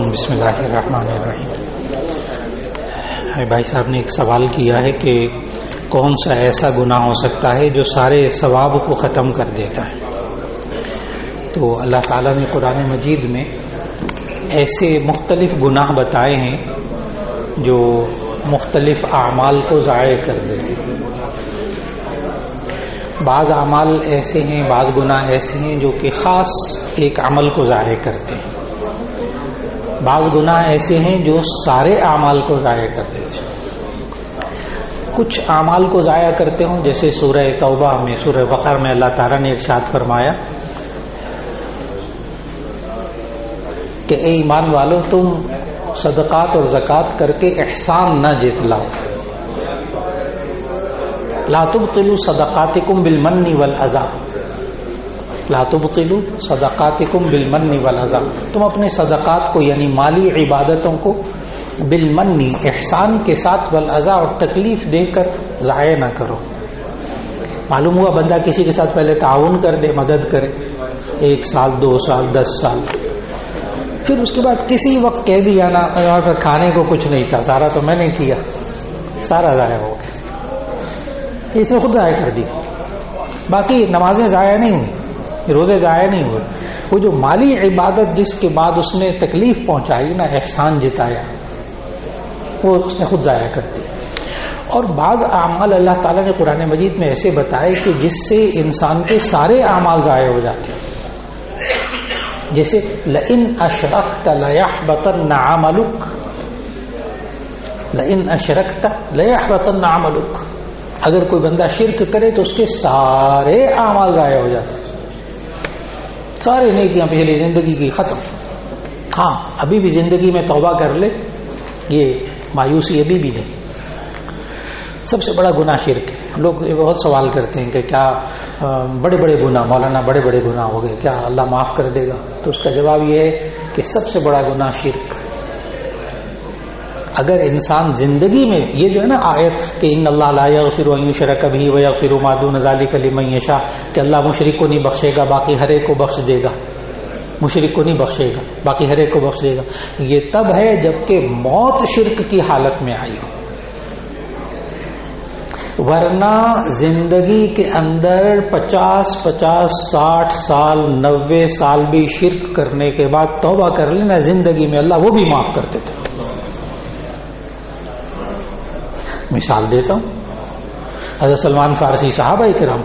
بسم اللہ الرحمن الرحیم۔ بھائی صاحب نے ایک سوال کیا ہے کہ کون سا ایسا گناہ ہو سکتا ہے جو سارے ثواب کو ختم کر دیتا ہے؟ تو اللہ تعالیٰ نے قرآن مجید میں ایسے مختلف گناہ بتائے ہیں جو مختلف اعمال کو ضائع کر دیتے ہیں۔ بعض اعمال ایسے ہیں، بعض گناہ ایسے ہیں جو کہ خاص ایک عمل کو ضائع کرتے ہیں، بعض گناہ ایسے ہیں جو سارے اعمال کو ضائع کر دیتے ہیں۔ کچھ اعمال کو ضائع کرتے ہوں، جیسے سورہ توبہ میں، سورہ بقرہ میں اللہ تعالیٰ نے ارشاد فرمایا کہ اے ایمان والو، تم صدقات اور زکوٰۃ کر کے احسان نہ جتلاؤ، لا تبطلوا صدقاتکم بالمن والعذاب، لا تبطلوا صدقاتکم بالمن والعذاب، تم اپنے صدقات کو یعنی مالی عبادتوں کو بالمن احسان کے ساتھ والعذا اور تکلیف دے کر ضائع نہ کرو۔ معلوم ہوا بندہ کسی کے ساتھ پہلے تعاون کر دے، مدد کرے، 1 سال 2 سال 10 سال، پھر اس کے بعد کسی وقت کہہ دیا نا اور کھانے کو کچھ نہیں تھا، سارا تو میں نے کیا، سارا ضائع ہو گیا، اس نے خود ضائع کر دی۔ باقی نمازیں ضائع نہیں ہوئی، روزے ضائع نہیں ہوئے، وہ جو مالی عبادت جس کے بعد اس نے تکلیف پہنچائی نا، احسان جتایا، وہ اس نے خود ضائع کر دی۔ اور بعض اعمال اللہ تعالیٰ نے قرآن مجید میں ایسے بتائے کہ جس سے انسان کے سارے اعمال ضائع ہو جاتے ہیں، جیسے لئن اشرکت لیحبطن عملک، لئن اشرکت لیحبطن عملک، اگر کوئی بندہ شرک کرے تو اس کے سارے اعمال ضائع ہو جاتے ہیں، سارے نیکیاں پچھلی زندگی کی ختم۔ ہاں ابھی بھی زندگی میں توبہ کر لے، یہ مایوسی ابھی بھی نہیں۔ سب سے بڑا گناہ شرک ہے۔ لوگ بہت سوال کرتے ہیں کہ کیا بڑے بڑے گناہ، مولانا بڑے بڑے گناہ ہو گئے، کیا اللہ معاف کر دے گا؟ تو اس کا جواب یہ ہے کہ سب سے بڑا گناہ شرک۔ اگر انسان زندگی میں یہ جو ہے نا آیت کہ ان اللہ لا یغفر ان یشرک بہ ویغفر ما دون ذلک لمن یشاء، کہ اللہ مشرک کو نہیں بخشے گا، باقی ہر ایک کو بخش دے گا، مشرک کو نہیں بخشے گا، باقی ہر ایک کو بخش دے گا، یہ تب ہے جب کہ موت شرک کی حالت میں آئی ہو، ورنہ زندگی کے اندر 50 60 سال 90 سال بھی شرک کرنے کے بعد توبہ کر لینا زندگی میں، اللہ وہ بھی معاف کر دیتے۔ مثال دیتا ہوں، حضرت سلمان فارسی، صحابہ کرام،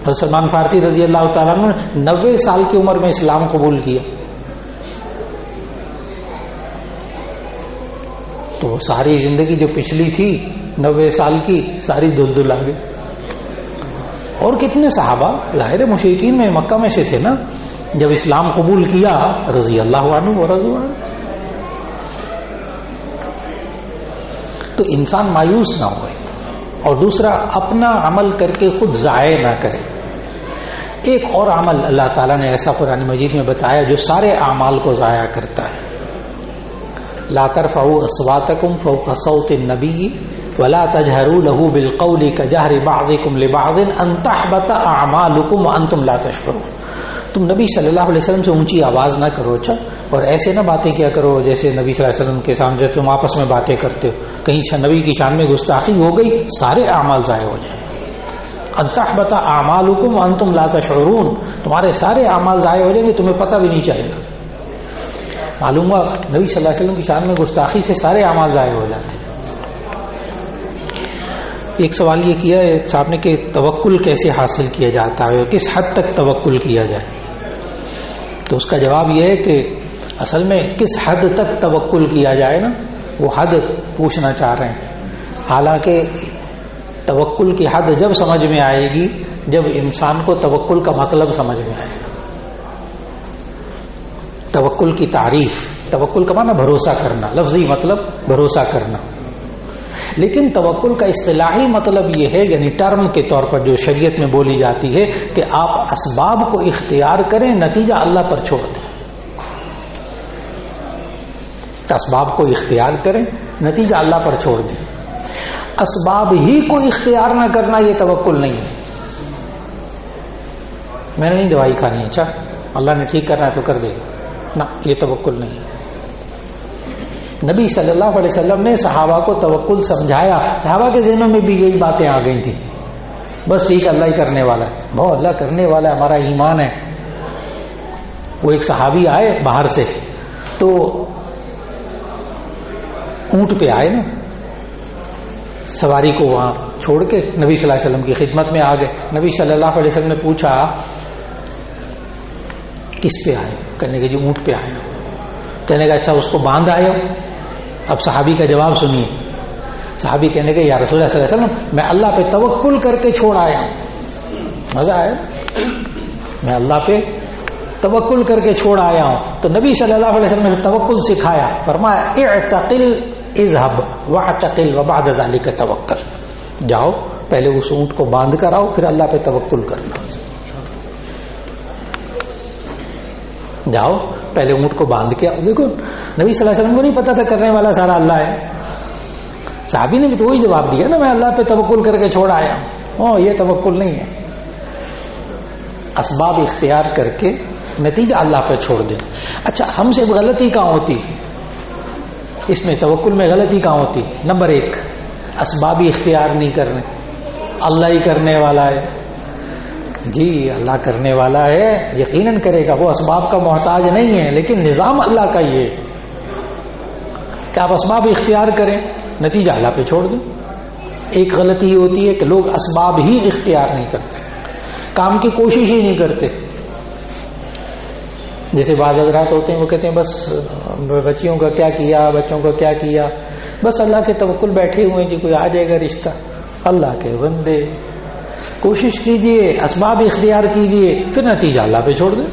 حضرت سلمان فارسی رضی اللہ تعالیٰ عنہ نے 90 سال کی عمر میں اسلام قبول کیا، تو ساری زندگی جو پچھلی تھی 90 سال کی ساری دلدل آ گئی۔ اور کتنے صحابہ ظاہر مشرکین میں مکہ میں سے تھے نا، جب اسلام قبول کیا رضی اللہ عنہ ورضوا عنہ۔ تو انسان مایوس نہ ہوئے، اور دوسرا اپنا عمل کر کے خود ضائع نہ کرے۔ ایک اور عمل اللہ تعالیٰ نے ایسا قرآن مجید میں بتایا جو سارے اعمال کو ضائع کرتا ہے، لا ترفعوا اصواتکم فوق صوت النبی ولا تجهروا له بالقول كجهر بعضكم لبعض ان تحبط اعمالكم وانتم لا تشعرون، تم نبی صلی اللہ علیہ وسلم سے اونچی آواز نہ کرو، اچھا، اور ایسے نہ باتیں کیا کرو جیسے نبی صلی اللہ علیہ وسلم کے سامنے تم آپس میں باتیں کرتے ہو، کہیں نبی کی شان میں گستاخی ہو گئی، سارے اعمال ضائع ہو جائیں۔ ان تحبط اعمالکم وانتم لا تشعرون، تمہارے سارے اعمال ضائع ہو جائیں گے، تمہیں پتہ بھی نہیں چلے گا۔ معلوم ہوا نبی صلی اللہ علیہ وسلم کی شان میں گستاخی سے سارے اعمال ضائع ہو جاتے ہیں۔ ایک سوال یہ کیا ہے صاحب نے کہ توکل کیسے حاصل کیا جاتا ہے، کس حد تک توکل کیا جائے؟ تو اس کا جواب یہ ہے کہ اصل میں کس حد تک توکل کیا جائے نا، وہ حد پوچھنا چاہ رہے ہیں۔ حالانکہ توکل کی حد جب سمجھ میں آئے گی جب انسان کو توکل کا مطلب سمجھ میں آئے گا۔ توکل کی تعریف، توکل کا معنی بھروسہ کرنا، لفظی مطلب بھروسہ کرنا، لیکن توکل کا اصطلاحی مطلب یہ ہے، یعنی ٹرم کے طور پر جو شریعت میں بولی جاتی ہے کہ آپ اسباب کو اختیار کریں، نتیجہ اللہ پر چھوڑ دیں۔ اسباب کو اختیار کریں، نتیجہ اللہ پر چھوڑ دیں۔ اسباب ہی کو اختیار نہ کرنا یہ توکل نہیں ہے۔ میں نے نہیں دوائی کھانی ہے، اچھا اللہ نے ٹھیک کرنا ہے تو کر دے گا، نہ، یہ توکل نہیں ہے۔ نبی صلی اللہ علیہ وسلم نے صحابہ کو توکل سمجھایا، صحابہ کے ذہنوں میں بھی یہی باتیں آ گئی تھیں، بس ٹھیک اللہ ہی کرنے والا ہے، بہت اللہ کرنے والا ہے، ہمارا ایمان ہے۔ وہ ایک صحابی آئے باہر سے، تو اونٹ پہ آئے نا، سواری کو وہاں چھوڑ کے نبی صلی اللہ علیہ وسلم کی خدمت میں آ گئے۔ نبی صلی اللہ علیہ وسلم نے پوچھا کس پہ آئے؟ کہنے کہ جی اونٹ پہ آئے۔ کہنے کا اچھا اس کو باندھ آئے ہو؟ اب صحابی کا جواب سنیے۔ صحابی کہنے کہ یا رسول اللہ صلی اللہ علیہ وسلم میں اللہ پہ توکل کر کے چھوڑ آیا ہوں۔ مزہ آیا؟ میں اللہ پہ توکل کر کے چھوڑ آیا ہوں۔ تو نبی صلی اللہ علیہ وسلم نے توکل سکھایا، فرمایا اعتقل اذهب واعتقل وبعد ذلك توکل، جاؤ پہلے اس اونٹ کو باندھ کر آؤ، پھر اللہ پہ توکل کر لو۔ جاؤ پہلے اونٹ کو باندھ کے آؤ۔ دیکھو نبی صلی اللہ علیہ وسلم کو نہیں پتا تھا کرنے والا سارا اللہ ہے، صحابی نے بھی تو وہی جواب دیا نا، میں اللہ پہ توکل کر کے چھوڑ آیا ہوں۔ یہ توکل نہیں ہے، اسباب اختیار کر کے نتیجہ اللہ پہ چھوڑ دیں۔ اچھا ہم سے غلطی کہاں ہوتی؟ اس میں توکل میں غلطی کہاں ہوتی؟ نمبر 1 اسباب اختیار نہیں کرنے، اللہ ہی کرنے والا ہے۔ جی اللہ کرنے والا ہے، یقیناً کرے گا، وہ اسباب کا محتاج نہیں ہے، لیکن نظام اللہ کا یہ کہ آپ اسباب اختیار کریں، نتیجہ اللہ پہ چھوڑ دیں۔ ایک غلطی یہ ہوتی ہے کہ لوگ اسباب ہی اختیار نہیں کرتے، کام کی کوشش ہی نہیں کرتے۔ جیسے بعض حضرات ہوتے ہیں وہ کہتے ہیں بس بچیوں کا کیا کیا، بچوں کا کیا کیا، بس اللہ کے توکل بیٹھے ہوئے جی کوئی آ جائے گا رشتہ۔ اللہ کے بندے کوشش کیجئے، اسباب اختیار کیجئے، پھر نتیجہ اللہ پہ چھوڑ دیں۔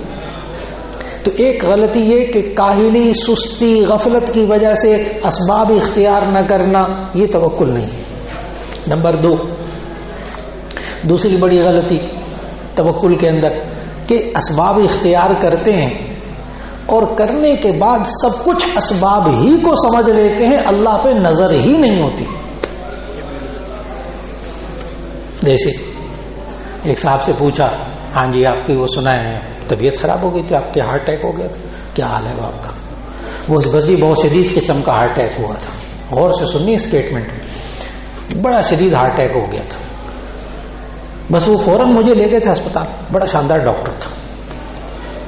تو ایک غلطی یہ کہ کاہلی، سستی، غفلت کی وجہ سے اسباب اختیار نہ کرنا، یہ توکل نہیں ہے۔ نمبر 2 دوسری بڑی غلطی توکل کے اندر کہ اسباب اختیار کرتے ہیں اور کرنے کے بعد سب کچھ اسباب ہی کو سمجھ لیتے ہیں، اللہ پہ نظر ہی نہیں ہوتی۔ جیسے ایک صاحب سے پوچھا، ہاں جی آپ کی وہ سنا ہے طبیعت خراب ہو گئی تھی، آپ کے ہارٹ اٹیک ہو گیا تھا، کیا حال ہے آپ کا؟ وہ بس جی بہت شدید قسم کا ہارٹ اٹیک ہوا تھا۔ غور سے سنیے اسٹیٹمنٹ، بڑا شدید ہارٹ اٹیک ہو گیا تھا۔ بس وہ فوراً مجھے لے گئے تھے اسپتال، بڑا شاندار ڈاکٹر تھا،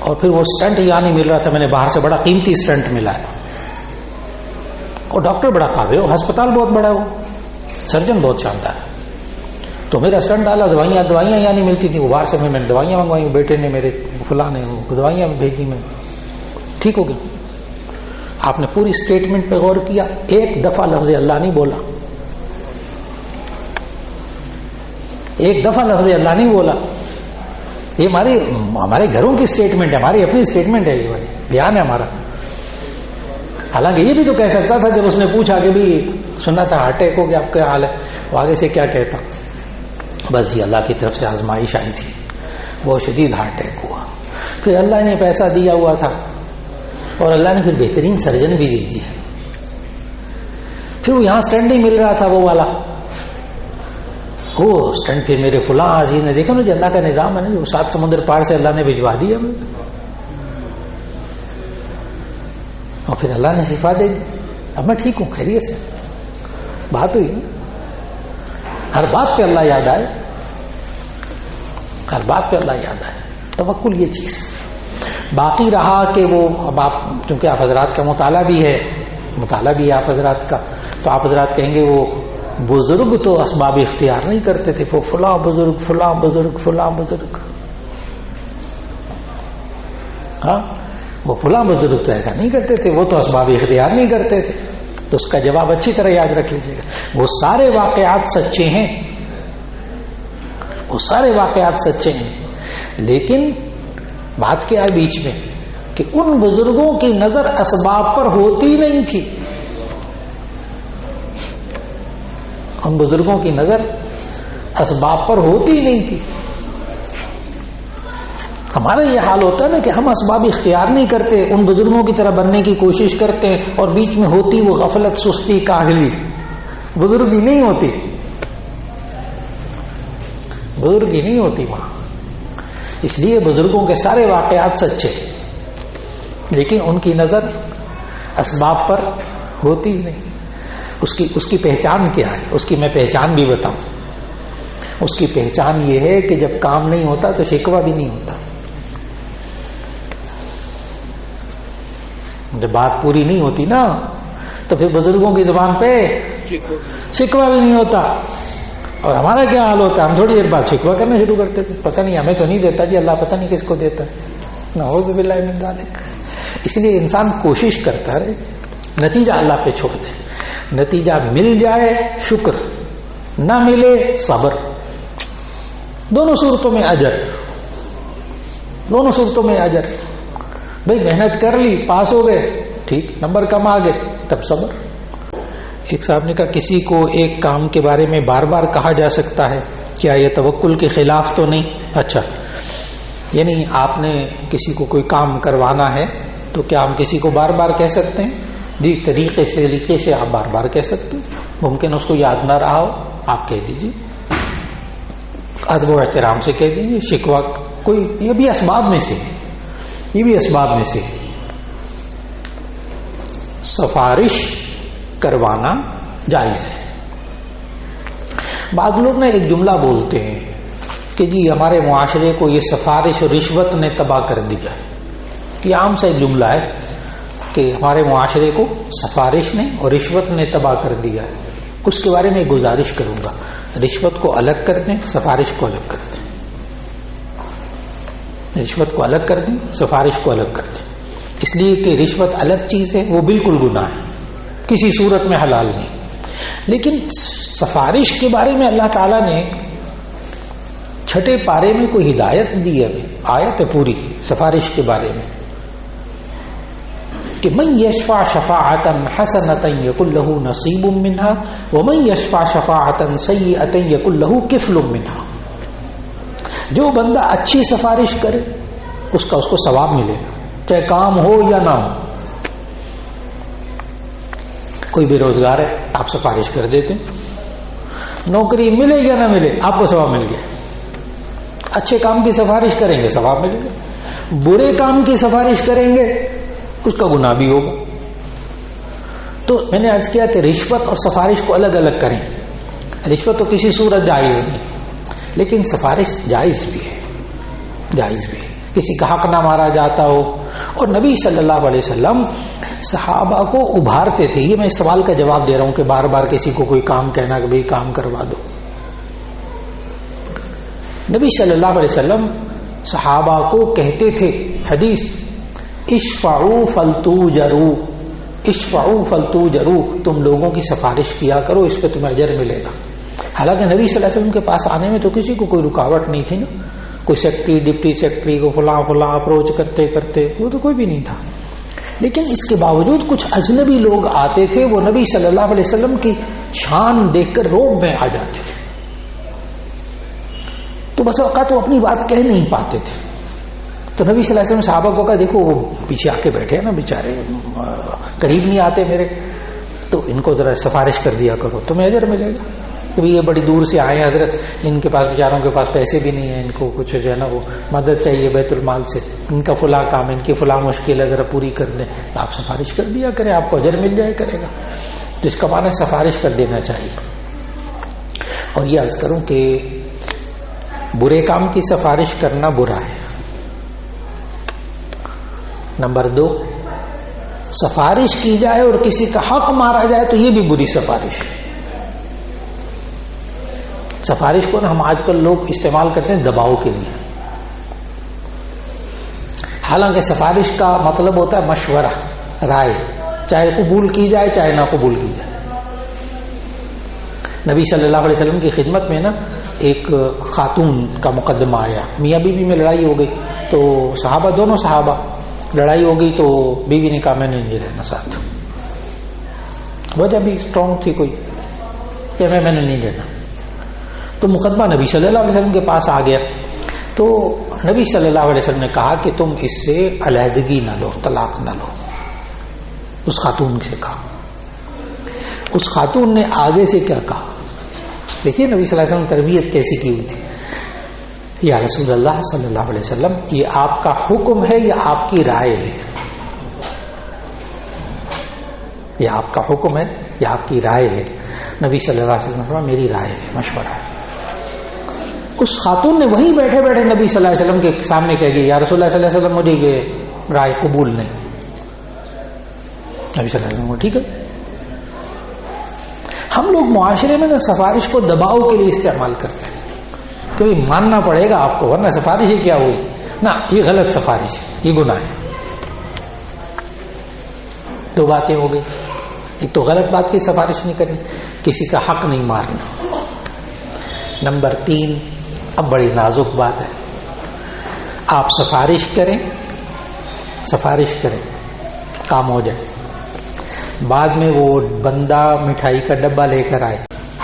اور پھر وہ اسٹنٹ یہاں نہیں مل رہا تھا، میں نے باہر سے بڑا قیمتی اسٹنٹ ملا ہے، اور ڈاکٹر بڑا قابل ہے، ہسپتال بہت بڑا ہے، وہ سرجن بہت شاندار ہے۔ تو میرا اسٹنٹ ڈالا، دوائیاں یہاں نہیں ملتی تھی، وہ باہر سے میں نے دوائیاں منگوائی، بیٹے نے میرے فلاں نے دوائیاں بھیجی، میں ٹھیک ہو گیا۔ آپ نے پوری اسٹیٹمنٹ پہ غور کیا، ایک دفعہ لفظ اللہ نہیں بولا، ایک دفعہ لفظ اللہ نہیں بولا۔ یہ ہمارے گھروں کی اسٹیٹمنٹ ہے، ہماری اپنی اسٹیٹمنٹ ہے، یہ والی بیان ہے ہمارا۔ حالانکہ یہ بھی تو کہہ سکتا تھا جب اس نے پوچھا کہ بھی سنا تھا ہارٹ اٹیک ہو گیا، آپ کیا حال ہے، وہ آگے سے کیا کہتا، بس جی اللہ کی طرف سے آزمائش آئی تھی، بہت شدید ہارٹ اٹیک ہوا، پھر اللہ نے پیسہ دیا ہوا تھا، اور اللہ نے پھر بہترین سرجن بھی دے دیا، پھر وہ یہاں اسٹنٹ نہیں مل رہا تھا وہ والا، وہ اسٹنٹ پھر میرے فلاں عزیز نے دیکھا نا، جو اللہ کا نظام ہے نا، وہ 7 سمندر پار سے اللہ نے بھجوا دیا مجھے، اور پھر اللہ نے شفا دے دی، اب میں ٹھیک ہوں، خیریت سے بات ہوئی۔ ہر بات پہ اللہ یاد آئے، ہر بات پہ اللہ یاد آئے، توکل یہ چیز۔ باقی رہا کہ وہ اب آپ چونکہ آپ حضرات کا مطالعہ بھی ہے آپ حضرات کا، تو آپ حضرات کہیں گے وہ بزرگ تو اسباب اختیار نہیں کرتے تھے، وہ فلاں بزرگ فلاں بزرگ فلاں بزرگ، ہاں وہ فلاں بزرگ تو ایسا نہیں کرتے تھے، وہ تو اسباب اختیار نہیں کرتے تھے۔ تو اس کا جواب اچھی طرح یاد رکھ لیجیے گا، وہ سارے واقعات سچے ہیں، وہ سارے واقعات سچے ہیں، لیکن بات کیا ہے بیچ میں کہ ان بزرگوں کی نظر اسباب پر ہوتی نہیں تھی، ان بزرگوں کی نظر اسباب پر ہوتی نہیں تھی۔ ہمارا یہ حال ہوتا ہے نا کہ ہم اسباب اختیار نہیں کرتے، ان بزرگوں کی طرح بننے کی کوشش کرتے ہیں، اور بیچ میں ہوتی وہ غفلت، سستی، کاہلی، بزرگی نہیں ہوتی، بزرگی نہیں ہوتی وہاں۔ اس لیے بزرگوں کے سارے واقعات سچے، لیکن ان کی نظر اسباب پر ہوتی ہی نہیں. اس کی پہچان کیا ہے؟ اس کی میں پہچان بھی بتاؤں. اس کی پہچان یہ ہے کہ جب کام نہیں ہوتا تو شکوہ بھی نہیں ہوتا. جب بات پوری نہیں ہوتی نا تو پھر بزرگوں کی زبان پہ شکوہ بھی نہیں ہوتا. اور ہمارا کیا حال ہوتا ہے؟ ہم تھوڑی دیر بعد شکوہ کرنا شروع کرتے تھے. پتہ نہیں ہمیں تو نہیں دیتا جی، اللہ پتہ نہیں کس کو دیتا ہے. نعوذ باللہ من ذالک. اس لیے انسان کوشش کرتا رہے، نتیجہ اللہ پہ چھوڑ دے. نتیجہ مل جائے شکر، نہ ملے صبر. دونوں صورتوں میں اجر، دونوں صورتوں میں اجر. بھئی محنت کر لی، پاس ہو گئے، ٹھیک، نمبر کم آ گئے، تب صبر. ایک صاحب نے کہا کسی کو ایک کام کے بارے میں بار بار کہا جا سکتا ہے، کیا یہ توکل کے خلاف تو نہیں؟ اچھا، یعنی آپ نے کسی کو کوئی کام کروانا ہے تو کیا ہم کسی کو بار بار کہہ سکتے ہیں؟ جی، طریقے سے آپ بار بار کہہ سکتے ہیں. ممکن اس کو یاد نہ رہا ہو، آپ کہہ دیجیے، ادب و احترام سے کہہ دیجیے. شکوہ کوئی، یہ بھی اسباب میں سے ہے، یہ بھی اسباب میں سے ہے. سفارش کروانا جائز ہے. بعض لوگ نا ایک جملہ بولتے ہیں کہ جی ہمارے معاشرے کو یہ سفارش اور رشوت نے تباہ کر دیا. یہ عام سا ایک جملہ ہے کہ ہمارے معاشرے کو سفارش نے اور رشوت نے تباہ کر دیا ہے. اس کے بارے میں گزارش کروں گا، رشوت کو الگ کر دیں، سفارش کو الگ کر دیں. رشوت کو الگ کر دیں، سفارش کو الگ کر دیں. اس لیے کہ رشوت الگ چیز ہے، وہ بالکل گناہ ہے، کسی صورت میں حلال نہیں. لیکن سفارش کے بارے میں اللہ تعالیٰ نے 6 پارے میں کوئی ہدایت دی ہے، آیت ہے پوری سفارش کے بارے میں کہ من یشفع شفاعۃ حسنۃ یکن لہ نصیب منها ومن یشفع شفاعۃ سیئۃ یکن لہ کفل منها. جو بندہ اچھی سفارش کرے اس کو ثواب ملے گا، چاہے کام ہو یا نہ ہو. کوئی بے روزگار ہے، آپ سفارش کر دیتے، نوکری ملے یا نہ ملے آپ کو ثواب مل گیا. اچھے کام کی سفارش کریں گے ثواب ملے گا، برے کام کی سفارش کریں گے اس کا گناہ بھی ہوگا. تو میں نے عرض کیا کہ رشوت اور سفارش کو الگ الگ کریں. رشوت تو کسی صورت جائز نہیں، لیکن سفارش جائز بھی ہے، جائز بھی ہے. کسی کا حق نہ مارا جاتا ہو. اور نبی صلی اللہ علیہ وسلم صحابہ کو ابھارتے تھے. یہ میں اس سوال کا جواب دے رہا ہوں کہ بار بار کسی کو کوئی کام کہنا کہ بھئی کام کروا دو. نبی صلی اللہ علیہ وسلم صحابہ کو کہتے تھے، حدیث، اشفعوا فلتوجروا، اشفعوا فلتوجروا، تم لوگوں کی سفارش کیا کرو، اس پہ تمہیں اجر ملے گا. حالانکہ نبی صلی اللہ علیہ وسلم کے پاس آنے میں تو کسی کو کوئی رکاوٹ نہیں تھی نا. کوئی سیکٹری، ڈپٹی سیکٹری کو فلاں اپروچ کرتے کرتے وہ تو کوئی بھی نہیں تھا. لیکن اس کے باوجود کچھ اجنبی لوگ آتے تھے، وہ نبی صلی اللہ علیہ وسلم کی شان دیکھ کر روب میں آ جاتے تھے. تو بس اوقات وہ اپنی بات کہہ نہیں پاتے تھے. تو نبی صلی اللہ علیہ وسلم صحابہ کو کہا دیکھو وہ پیچھے آ کے بیٹھے ہیں نا بیچارے، قریب نہیں آتے میرے، تو ان کو ذرا سفارش کر دیا کرو، تمہیں اجر ملے گا. کہ یہ بڑی دور سے آئے ہیں حضرت، ان کے پاس بیچاروں کے پاس پیسے بھی نہیں ہیں، ان کو کچھ جو ہے نا وہ مدد چاہیے بیت المال سے، ان کا فلاں کام، ان کی فلاں مشکل ہے، ذرا پوری کر دیں. آپ سفارش کر دیا کریں، آپ کو اجر مل جائے کرے گا. تو اس کا معنی سفارش کر دینا چاہیے. اور یہ عرض کروں کہ برے کام کی سفارش کرنا برا ہے. نمبر 2، سفارش کی جائے اور کسی کا حق مارا جائے تو یہ بھی بری سفارش ہے. سفارش کو نا ہم آج کل لوگ استعمال کرتے ہیں دباؤ کے لیے. حالانکہ سفارش کا مطلب ہوتا ہے مشورہ، رائے، چاہے قبول کی جائے چاہے نہ قبول کی جائے. نبی صلی اللہ علیہ وسلم کی خدمت میں نا ایک خاتون کا مقدمہ آیا، میاں بیوی میں لڑائی ہو گئی. تو صحابہ، دونوں صحابہ، لڑائی ہو گئی تو بیوی نے کہا میں نہیں رہنا ساتھ. وجہ بھی اسٹرانگ تھی کوئی کہ میں نے نہیں رہنا. تو مقدمہ نبی صلی اللہ علیہ وسلم کے پاس آ گیا. تو نبی صلی اللہ علیہ وسلم نے کہا کہ تم اس سے علیحدگی نہ لو، طلاق نہ لو. اس خاتون سے کہا. اس خاتون نے آگے سے کیا کہا؟ دیکھیے نبی صلی اللہ علیہ وسلم تربیت کیسی کی ہوئی تھی. یا رسول اللہ صلی اللہ علیہ وسلم، یہ آپ کا حکم ہے یا آپ کی رائے ہے؟ یہ آپ کا حکم ہے، یہ آپ کی رائے ہے. نبی صلی اللہ علیہ وسلم نے فرمایا میری رائے ہے، مشورہ ہے. اس خاتون نے وہیں بیٹھے بیٹھے نبی صلی اللہ علیہ وسلم کے سامنے کہہ دیا، یا رسول اللہ صلی اللہ علیہ وسلم مجھے یہ رائے قبول نہیں. نبی صلی اللہ علیہ وسلم ٹھیک ہے. ہم لوگ معاشرے میں نا سفارش کو دباؤ کے لیے استعمال کرتے ہیں، کیونکہ ماننا پڑے گا آپ کو، ورنہ سفارش ہی کیا ہوئی. نہ، یہ غلط سفارش ہے، یہ گناہ ہے. دو باتیں ہو گئی. ایک تو غلط بات کی سفارش نہیں کرنی، کسی کا حق نہیں مارنا. نمبر 3، اب بڑی نازک بات ہے، آپ سفارش کریں کام ہو جائے، بعد میں وہ بندہ مٹھائی کا ڈبہ لے کر آئے،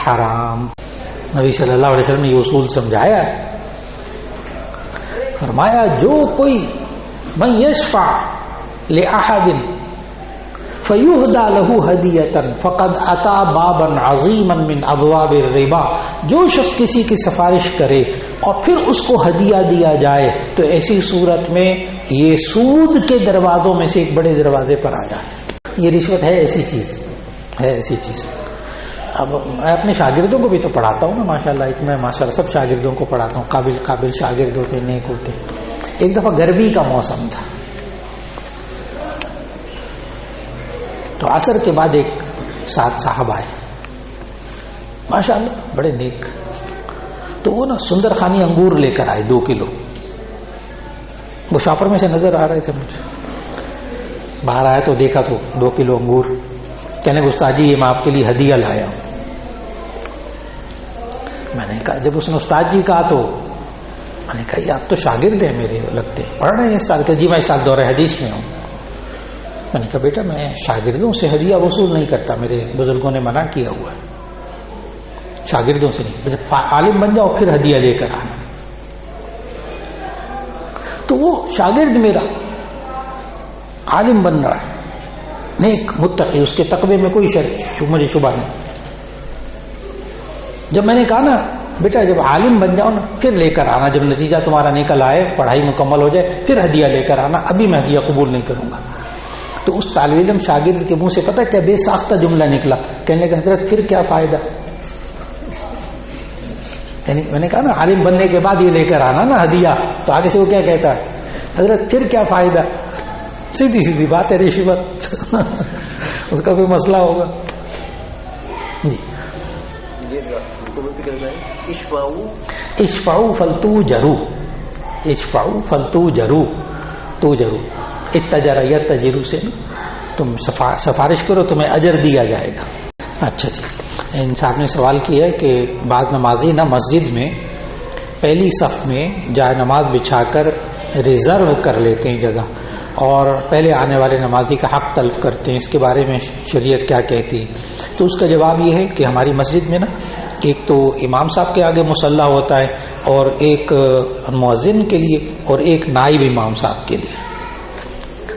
حرام. نبی صلی اللہ علیہ وسلم نے یہ اصول سمجھایا ہے. فرمایا جو کوئی من یشفع لأحد فیہدی لہ ہدیۃ فقد اتی بابا عظیما من ابواب الربا، جو شخص کسی کی سفارش کرے اور پھر اس کو ہدیہ دیا جائے تو ایسی صورت میں یہ سود کے دروازوں میں سے ایک بڑے دروازے پر آیا ہے. یہ رشوت ہے ایسی چیز. اب میں اپنے شاگردوں کو بھی تو پڑھاتا ہوں نا، ماشاءاللہ اتنا ماشاءاللہ سب شاگردوں کو پڑھاتا ہوں، قابل شاگرد ہوتے، نیک ہوتے. ایک دفعہ گرمی کا موسم تھا تو عصر کے بعد ایک ساتھ صاحب آئے، ماشاءاللہ بڑے نیک. تو وہ نا سندر خانی انگور لے کر آئے 2 کلو. وہ شاپر میں سے نظر آ رہے تھے مجھے. باہر آیا تو دیکھا تو 2 کلو انگور. کہنے کہ استاد جی یہ میں آپ کے لیے ہدیہ لایا ہوں. میں نے کہا، جب اس نے استاد جی کہا تو میں نے کہا یہ آپ تو شاگرد ہیں میرے لگتے ہیں، پڑھ رہے ہیں اس سال کے. جی میں اس سال دورہ حدیث میں ہوں. میں نے کہا بیٹا میں شاگردوں سے ہدیہ وصول نہیں کرتا، میرے بزرگوں نے منع کیا ہوا ہے، شاگردوں سے نہیں. جب عالم بن جاؤ پھر ہدیہ لے کر آنا. تو وہ شاگرد میرا عالم بن رہا ہے، نیک متقی، اس کے تقوی میں کوئی مجھے شبہ نہیں. جب میں نے کہا نا بیٹا جب عالم بن جاؤ نا پھر لے کر آنا، جب نتیجہ تمہارا نکل آئے، پڑھائی مکمل ہو جائے پھر ہدیہ لے کر آنا، ابھی میں ہدیہ قبول نہیں کروں گا. تو اس طالب علم شاگرد کے منہ سے پتہ کیا بے ساختہ جملہ نکلا، کہنے کا حضرت پھر کیا فائدہ. یعنی میں نے کہا نا عالم بننے کے بعد یہ لے کر آنا نا ہدیہ، تو آگے سے وہ کیا کہتا ہے، حضرت پھر کیا فائدہ. سیدھی بات ہے، رشوت اس کا کوئی مسئلہ ہوگا. جی اشفعوا فلتوجروا، اشفعوا فلتوجروا، توجروا اتجر یتجروا سے تم سفارش کرو تمہیں اجر دیا جائے گا. اچھا جی، ان صاحب نے سوال کیا ہے کہ بعض نمازی نا مسجد میں پہلی صف میں جائے نماز بچھا کر ریزرو کر لیتے ہیں جگہ، اور پہلے آنے والے نمازی کا حق تلف کرتے ہیں، اس کے بارے میں شریعت کیا کہتی ہے؟ تو اس کا جواب یہ ہے کہ ہماری مسجد میں نا ایک تو امام صاحب کے آگے مصلی ہوتا ہے، اور ایک مؤذن کے لیے، اور ایک نائب امام صاحب کے لیے.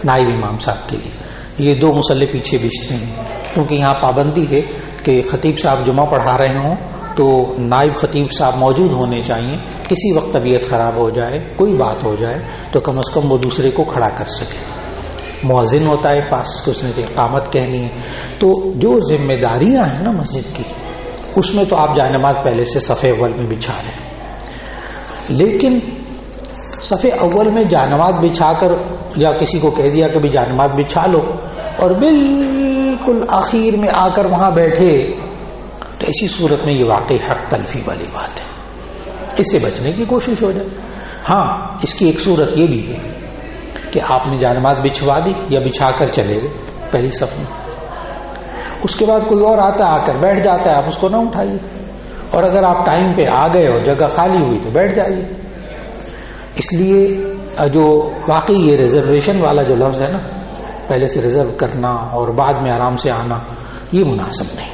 نائب امام صاحب کے لیے یہ 2 مصلی پیچھے بچتے ہیں، کیونکہ یہاں پابندی ہے کہ خطیب صاحب جمعہ پڑھا رہے ہوں تو نائب خطیب صاحب موجود ہونے چاہیے. کسی وقت طبیعت خراب ہو جائے، کوئی بات ہو جائے تو کم از کم وہ دوسرے کو کھڑا کر سکے. مؤذن ہوتا ہے پاس کہ اس نے اقامت کہنی ہے. تو جو ذمہ داریاں ہیں نا مسجد کی، اس میں تو آپ جائے نماز پہلے سے صف اول میں بچھا لیں، لیکن صف اول میں جائے نماز بچھا کر یا کسی کو کہہ دیا کہ بھی جائے نماز بچھا لو اور بالکل آخر میں آ کر وہاں بیٹھے، تو ایسی صورت میں یہ واقعی حق تلفی والی بات ہے. اس سے بچنے کی کوشش ہو جائے. ہاں اس کی ایک صورت یہ بھی ہے کہ آپ نے جائے نماز بچھوا دی یا بچھا کر چلے گئے پہلی صف میں، اس کے بعد کوئی اور آتا ہے آ کر بیٹھ جاتا ہے، آپ اس کو نہ اٹھائیے، اور اگر آپ ٹائم پہ آ گئے اور جگہ خالی ہوئی تو بیٹھ جائیے. اس لیے جو واقعی یہ ریزرویشن والا جو لفظ ہے نا، پہلے سے ریزرو کرنا اور بعد میں آرام سے آنا، یہ مناسب نہیں،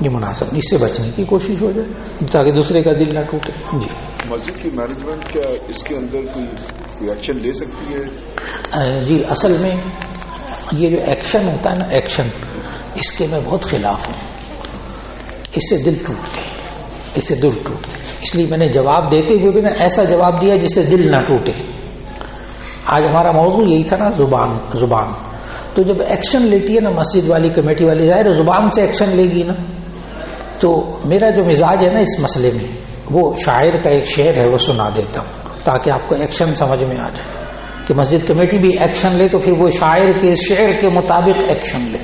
یہ مناسب نہیں. اس سے بچنے کی کوشش ہو جائے تاکہ دوسرے کا دل نہ ٹوٹے. جی مسجد کی مینجمنٹ کیا اس کے اندر کوئی ایکشن لے سکتی ہے؟ جی اصل میں یہ جو ایکشن ہوتا ہے نا، ایکشن، اس کے میں بہت خلاف ہوں. اس سے دل ٹوٹتے، اس سے دل ٹوٹتے. اس لیے میں نے جواب دیتے ہوئے بھی نا ایسا جواب دیا جس سے دل نہ ٹوٹے. آج ہمارا موضوع یہی تھا نا، زبان. تو جب ایکشن لیتی ہے نا مسجد والی کمیٹی والی، ظاہر زبان سے ایکشن لے گی نا. تو میرا جو مزاج ہے نا اس مسئلے میں، وہ شاعر کا ایک شعر ہے وہ سنا دیتا ہوں تاکہ آپ کو ایکشن سمجھ میں آ جائے کہ مسجد کمیٹی بھی ایکشن لے تو پھر وہ شاعر کے شعر کے مطابق ایکشن لے.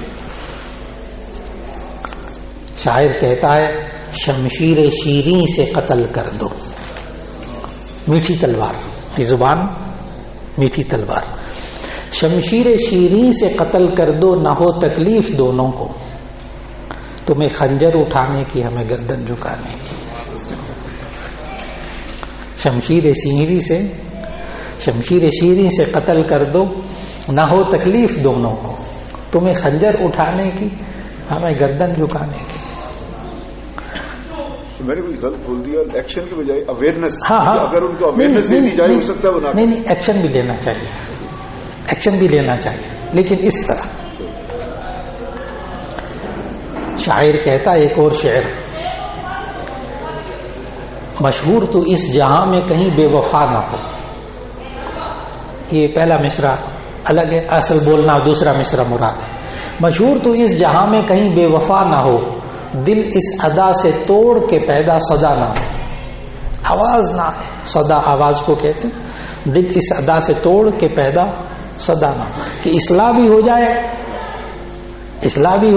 شاعر کہتا ہے شمشیر شیریں سے قتل کر دو، میٹھی تلوار کی زبان، میٹھی تلوار. شمشیر شیریں سے قتل کر دو، نہ ہو تکلیف دونوں کو، تمہیں خنجر اٹھانے کی ہمیں گردن جھکانے کی. شمشیر شیریں سے قتل کر دو، نہ ہو تکلیف دونوں کو، تمہیں خنجر اٹھانے کی ہمیں گردن جھکانے کی. میں نے کوئی غلط بول دیا، ایکشن کی بجائے اویئرنیس. ہاں اگر ان کو اویئرنیس دینی جائے ہو سکتا ہے وہ نہ. نہیں، ایکشن بھی لینا چاہیے، ایکشن بھی لینا چاہیے، لیکن اس طرح. شاعر کہتا ہے ایک اور شعر، مشہور تو اس جہاں میں کہیں بے وفا نہ ہو. یہ پہلا مصرع الگ ہے، اصل بولنا دوسرا مصرع مراد ہے. مشہور تو اس جہاں میں کہیں بے وفا نہ ہو، دل اس ادا سے توڑ کے پیدا صدا نہ ہو. آواز نہ ہے، صدا آواز کو کہتے ہیں. دل اس ادا سے توڑ کے پیدا صدا نہ ہو، کہ اصلاح بھی ہو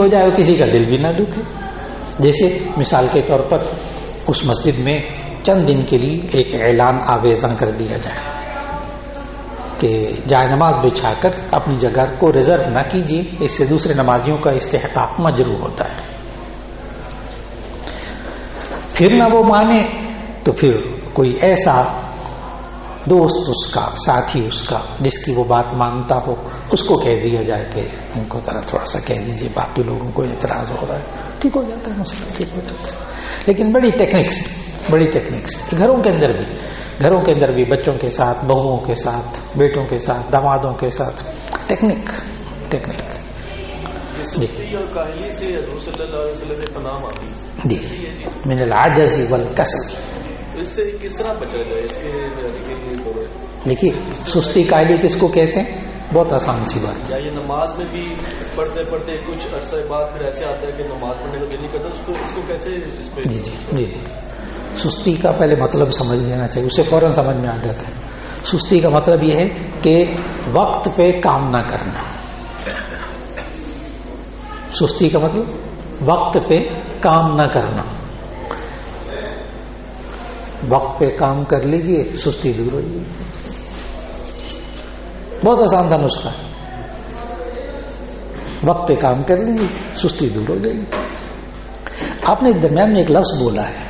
جائے اور کسی کا دل بھی نہ دکھے. جیسے مثال کے طور پر اس مسجد میں چند دن کے لیے ایک اعلان آویزاں کر دیا جائے کہ جائے نماز بچھا کر اپنی جگہ کو ریزرو نہ کیجیے، اس سے دوسرے نمازیوں کا استحقاق مجروح ہوتا ہے. پھر نہ وہ مانے تو پھر کوئی ایسا دوست اس کا، ساتھی اس کا، جس کی وہ بات مانتا ہو، اس کو کہہ دیا جائے کہ ان کو ذرا تھوڑا سا کہہ دیجیے، باقی لوگوں کو اعتراض ہو رہا ہے. ٹھیک ہو جاتا ہے مسئلہ، ٹھیک ہو جاتا ہے. لیکن بڑی ٹیکنکس گھروں کے اندر بھی بچوں کے ساتھ، بہوؤں کے ساتھ، بیٹوں کے ساتھ، دامادوں کے ساتھ ٹیکنک. جی من العجز والکسل. اس سے کس طرح بچا جائے؟ اس کے دیکھیے سستی کاہلی کس کو کہتے ہیں؟ بہت آسان سی بات. یہ نماز میں بھی پڑھتے کچھ عرصے بعد پھر ایسے آتا ہے کہ نماز پڑھنے کا دل نہیں کرتا، اس کو کیسے اس پہ؟ جی سستی کا پہلے مطلب سمجھ لینا چاہیے، اسے فوراً سمجھ میں آ جاتا ہے. سستی کا مطلب یہ ہے کہ وقت پہ کام نہ کرنا. سستی کا مطلب وقت پہ کام نہ کرنا. وقت پہ کام کر لیجئے، سستی دور ہو جائے. بہت آسان تھا نسخہ. وقت پہ کام کر لیجیے، سستی دور ہو جائے گی. آپ نے درمیان میں ایک لفظ بولا ہے،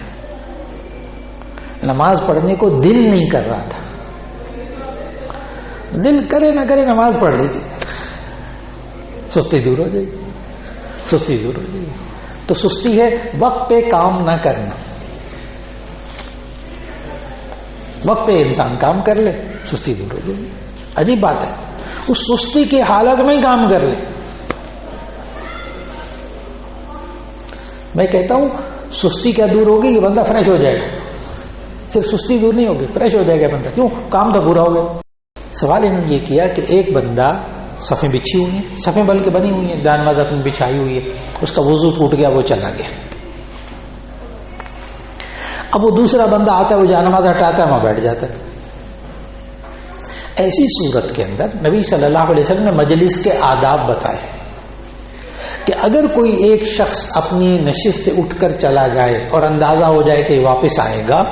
نماز پڑھنے کو دل نہیں کر رہا تھا. دل کرے نہ کرے نماز پڑھ لیجیے، سستی دور ہو جائے گی. سستی دور ہو جائے گی. تو سستی ہے وقت پہ کام نہ کرنا. وقت پہ انسان کام کر لے، سستی دور ہو جائے گی. عجیب بات ہے، اس سستی کی حالت میں ہی کام کر لے. میں کہتا ہوں سستی کیا دور ہوگی؟ یہ بندہ فریش ہو جائے گا. صرف سستی دور نہیں ہوگی، فریش ہو جائے گا بندہ. کیوں؟ کام تو پورا ہو گیا. سوال انہوں نے یہ کیا کہ ایک بندہ، صفیں بچھی ہوئی ہیں، صفیں بلکہ بنی ہوئی ہیں، جان اپنی بچھائی ہوئی ہے، اس کا وضو ٹوٹ گیا، وہ چلا گیا. اب وہ دوسرا بندہ آتا ہے، وہ جانماز ہٹاتا ہے، وہاں بیٹھ جاتا ہے. ایسی صورت کے اندر نبی صلی اللہ علیہ وسلم نے مجلس کے آداب بتائے کہ اگر کوئی ایک شخص اپنی نشست سے اٹھ کر چلا جائے اور اندازہ ہو جائے کہ واپس آئے گا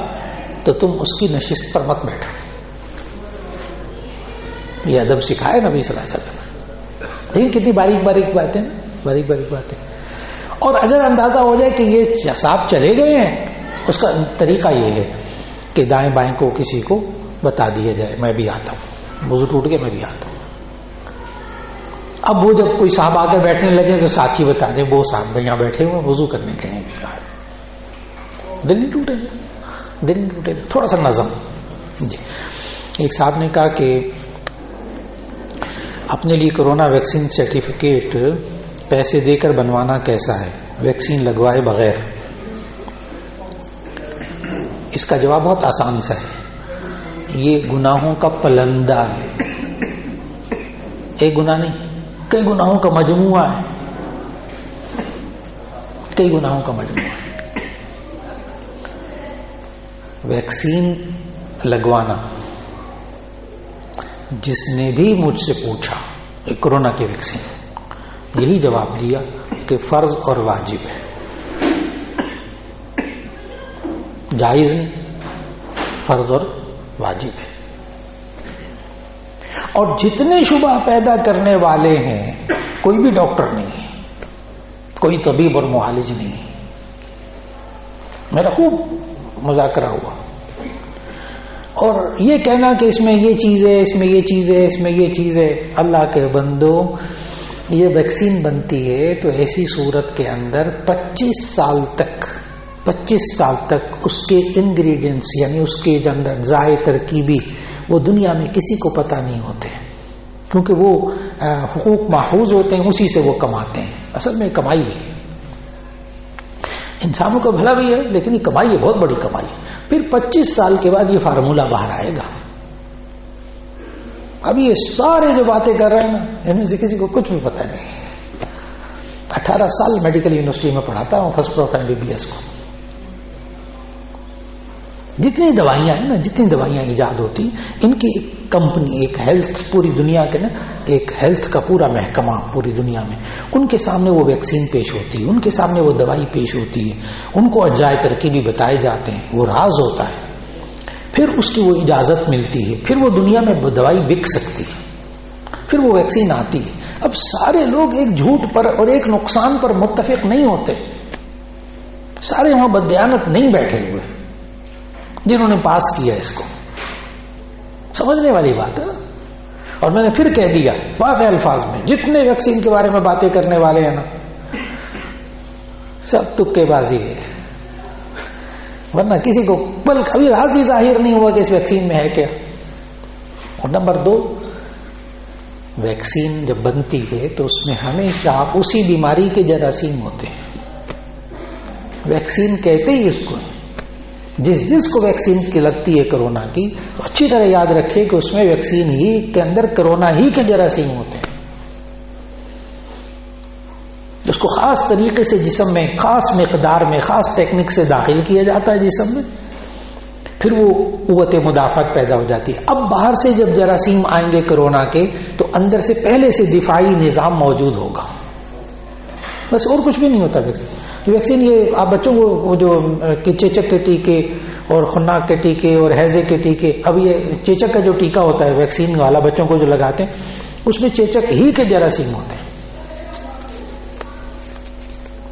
تو تم اس کی نشست پر مت بیٹھو. یہ ادب سکھائے نبی صلی اللہ علیہ وسلم. لیکن کتنی باریک باتیں. اور اگر اندازہ ہو جائے کہ یہ صاحب چلے گئے ہیں، اس کا طریقہ یہ ہے کہ دائیں بائیں کو کسی کو بتا دیا جائے، میں بھی آتا ہوں، وضو ٹوٹ گیا، میں بھی آتا ہوں. اب وہ جب کوئی صاحب آ کر بیٹھنے لگے تو ساتھی بتا دیں وہ صاحب یہاں بیٹھے ہوئے وضو کرنے کے لیے بھی آئے. دل نہیں ٹوٹے گا، تھوڑا سا نظم. جی ایک صاحب نے کہا کہ اپنے لیے کورونا ویکسین سرٹیفکیٹ پیسے دے کر بنوانا کیسا ہے، ویکسین لگوائے بغیر؟ اس کا جواب بہت آسان سا ہے. یہ گناہوں کا پلندہ ہے. ایک گناہ نہیں، کئی گناہوں کا مجموعہ ہے، کئی گناہوں کا مجموعہ ہے۔ ویکسین لگوانا، جس نے بھی مجھ سے پوچھا کورونا کی ویکسین، یہی جواب دیا کہ فرض اور واجب ہے، جائز نہیں، فرض اور واجب ہے۔ اور جتنے شبہ پیدا کرنے والے ہیں، کوئی بھی ڈاکٹر نہیں ہے، کوئی طبیب اور معالج نہیں ہے۔ میرا خوب مذاکرہ ہوا، اور یہ کہنا کہ اس میں یہ چیز ہے، اس میں یہ چیز ہے، اس میں یہ چیز ہے، اللہ کے بندو، یہ ویکسین بنتی ہے تو ایسی صورت کے اندر 25 سال تک اس کے انگریڈینٹس، یعنی اس کے اندر ذائقے ترکیبی، وہ دنیا میں کسی کو پتہ نہیں ہوتے، کیونکہ وہ حقوق محفوظ ہوتے ہیں، اسی سے وہ کماتے ہیں۔ اصل میں کمائی ہے، انسانوں کا بھلا بھی ہے، لیکن یہ کمائی ہے، بہت بڑی کمائی ہے۔ پھر 25 سال کے بعد یہ فارمولہ باہر آئے گا۔ ابھی یہ سارے جو باتیں کر رہے ہیں نا، ان میں سے کسی کو کچھ بھی پتہ نہیں۔ 18 سال میڈیکل یونیورسٹی میں پڑھاتا ہوں، فرسٹ پروف MBBS کو۔ جتنی دوائیاں ہیں نا، جتنی دوائیاں ایجاد ہوتی، ان کی ایک کمپنی، ایک ہیلتھ، پوری دنیا کے نا ایک ہیلتھ کا پورا محکمہ پوری دنیا میں، ان کے سامنے وہ ویکسین پیش ہوتی ہے، ان کے سامنے وہ دوائی پیش ہوتی ہے، ان کو اجزائے ترکیبی بتائے جاتے ہیں، وہ راز ہوتا ہے، پھر اس کی وہ اجازت ملتی ہے، پھر وہ دنیا میں دوائی بک سکتی ہے، پھر وہ ویکسین آتی ہے۔ اب سارے لوگ ایک جھوٹ پر اور ایک نقصان پر متفق نہیں ہوتے، سارے وہاں بددیانت نہیں بیٹھے ہوئے جنہوں نے پاس کیا اس کو۔ سمجھنے والی بات ہے۔ اور میں نے پھر کہہ دیا واضح الفاظ میں، جتنے ویکسین کے بارے میں باتیں کرنے والے ہیں نا، سب تکے بازی ہے، ورنہ کسی کو بلکہ ابھی راز ہی ظاہر نہیں ہوا کہ اس ویکسین میں ہے کیا۔ اور نمبر 2، ویکسین جب بنتی ہے تو اس میں ہمیشہ اسی بیماری کے جراثیم ہوتے ہیں۔ ویکسین کہتے ہی اس کو، جس کو ویکسین کی لگتی ہے کرونا کی، تو اچھی طرح یاد رکھیے کہ اس میں ویکسین ہی کے اندر کرونا ہی کے جراثیم ہوتے ہیں۔ اس کو خاص طریقے سے جسم میں، خاص مقدار میں، خاص ٹیکنیک سے داخل کیا جاتا ہے جسم میں، پھر وہ قوت مدافعت پیدا ہو جاتی ہے۔ اب باہر سے جب جراثیم آئیں گے کرونا کے، تو اندر سے پہلے سے دفاعی نظام موجود ہوگا، بس اور کچھ بھی نہیں ہوتا۔ ویکسین یہ آپ بچوں کو جو چیچک کے ٹیکے اور خناک کے ٹیکے اور ہیضے کے ٹیکے، اب یہ چیچک کا جو ٹیکہ ہوتا ہے ویکسین والا بچوں کو جو لگاتے ہیں، اس میں چیچک ہی کے جراثیم ہوتے ہیں،